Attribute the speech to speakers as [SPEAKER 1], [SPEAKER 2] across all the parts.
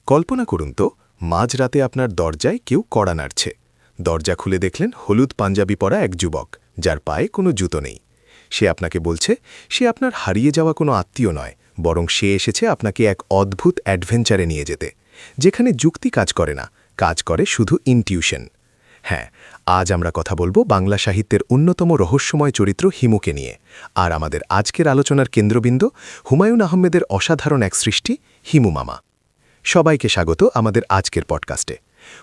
[SPEAKER 1] কল্পনা করুন তো মাঝরাতে আপনার দরজায় কেউ কড়া নাড়ছে। দরজা খুলে দেখলেন হলুদ পাঞ্জাবি পরা এক যুবক, যার পায়ে কোনো জুতো নেই। সে আপনাকে বলছে সে আপনার হারিয়ে যাওয়া কোনো আত্মীয় নয়, বরং সে এসেছে আপনাকে এক অদ্ভুত অ্যাডভেঞ্চারে নিয়ে যেতে, যেখানে যুক্তি কাজ করে না, কাজ করে শুধু ইনটিউশন। হ্যাঁ, আজ আমরা কথা বলবো বাংলা সাহিত্যের অন্যতম রহস্যময় চরিত্র হিমুকে নিয়ে। আর আমাদের আজকের আলোচনার কেন্দ্রবিন্দু হুমায়ুন আহমেদের অসাধারণ এক সৃষ্টি, হিমু মামা। সবাইকে স্বাগত আমাদের আজকের পডকাস্টে।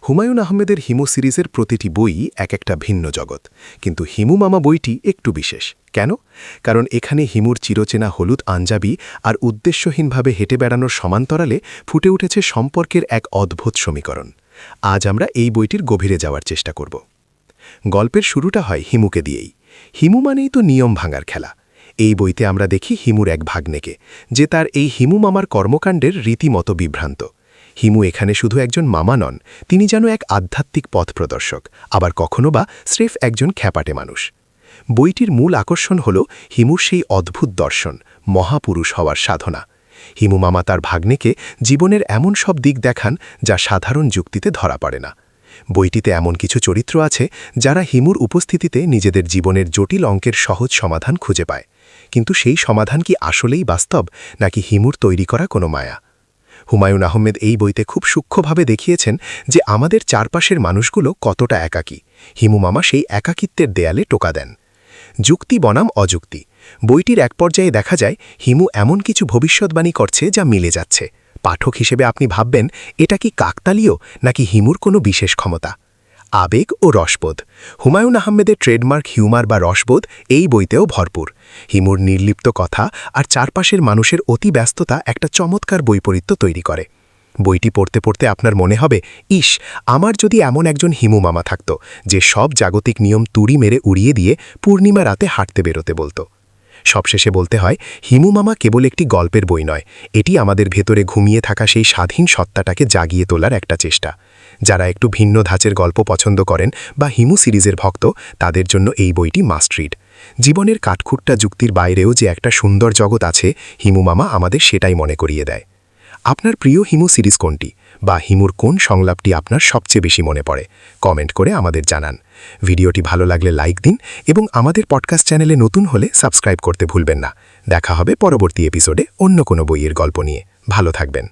[SPEAKER 1] হুমায়ুন আহমেদের হিমু সিরিজের প্রতিটি বই এক একটা ভিন্ন জগৎ, কিন্তু হিমু মামা বইটি একটু বিশেষ। কেন? কারণ এখানে হিমুর চিরচেনা হলুদ আঞ্জাবি আর উদ্দেশ্যহীনভাবে হেঁটে বেড়ানোর সমান্তরালে ফুটে উঠেছে সম্পর্কের এক অদ্ভুত সমীকরণ। আজ আমরা এই বইটির গভীরে যাওয়ার চেষ্টা করব। গল্পের শুরুটা হয় হিমুকে দিয়েই। হিমু মানেই তো নিয়ম ভাঙার খেলা। এই বইতে আমরা দেখি হিমুর এক ভাগ্নেকে, যে তার এই হিমু মামার কর্মকাণ্ডের রীতিমতো বিভ্রান্ত। হিমু এখানে শুধু একজন মামা নন, তিনি যেন এক আধ্যাত্মিক পথ প্রদর্শক, আবার কখনো বা স্রেফ একজন খ্যাপাটে মানুষ। বইটির মূল আকর্ষণ হল হিমুর সেই অদ্ভুত দর্শন, মহাপুরুষ হওয়ার সাধনা। হিমু মামা তার ভাগ্নেকে জীবনের এমন সব দিক দেখান যা সাধারণ যুক্তিতে ধরা পড়ে না। বইটিতে এমন কিছু চরিত্র আছে যারা হিমুর উপস্থিতিতে নিজেদের জীবনের জটিল অঙ্কের সহজ সমাধান খুঁজে পায়। কিন্তু সেই সমাধান কি আসলেই বাস্তব, নাকি হিমুর তৈরি করা কোনো মায়া? হুমায়ুন আহমেদ এই বইতে খুব সূক্ষ্মভাবে দেখিয়েছেন যে আমাদের চারপাশের মানুষগুলো কতটা একাকী। হিমু মামা সেই একাকিত্বের দেয়ালে টোকা দেন। যুক্তি বনাম অযুক্তি। বইটির এক পর্যায়ে দেখা যায় হিমু এমন কিছু ভবিষ্যৎবাণী করছে যা মিলে যাচ্ছে। পাঠক হিসেবে আপনি ভাববেন, এটা কি কাকতালীয়, নাকি হিমুর কোনো বিশেষ ক্ষমতা? আবেগ ও রসবোধ। হুমায়ুন আহমেদের ট্রেডমার্ক হিউমার বা রসবোধ এই বইতেও ভরপুর। হিমুর নির্লিপ্ত কথা আর চারপাশের মানুষের অতি ব্যস্ততা একটা চমৎকার বৈপরীত্য তৈরি করে। বইটি পড়তে পড়তে আপনার মনে হবে, ইস, আমার যদি এমন একজন হিমু মামা থাকত, যে সব জাগতিক নিয়ম তুড়ি মেরে উড়িয়ে দিয়ে পূর্ণিমা রাতে হাঁটতে বেরোতে বলতো। সবশেষে বলতে হয়, হিমু মামা কেবল একটি গল্পের বই নয়, এটি আমাদের ভেতরে ঘুমিয়ে থাকা সেই স্বাধীন সত্তাটাকে জাগিয়ে তোলার একটা চেষ্টা। যারা একটু ভিন্ন ধাঁচের গল্প পছন্দ করেন বা হিমু সিরিজের ভক্ত, তাদের জন্য এই বইটি মাস্ট রিড। জীবনের কাঠখুট্টা যুক্তির বাইরেও যে একটা সুন্দর জগৎ আছে, হিমু মামা আমাদের সেটাই মনে করিয়ে দেয়। আপনার প্রিয় হিমু সিরিজ কোনটি, বা হিমুর কোন সংলাপটি আপনার সবচেয়ে বেশি মনে পড়ে? কমেন্ট করে আমাদের জানান। ভিডিওটি ভালো লাগলে লাইক দিন এবং আমাদের পডকাস্ট চ্যানেলে নতুন হলে সাবস্ক্রাইব করতে ভুলবেন না। দেখা হবে পরবর্তী এপিসোডে অন্য কোনো বইয়ের গল্প নিয়ে। ভালো থাকবেন।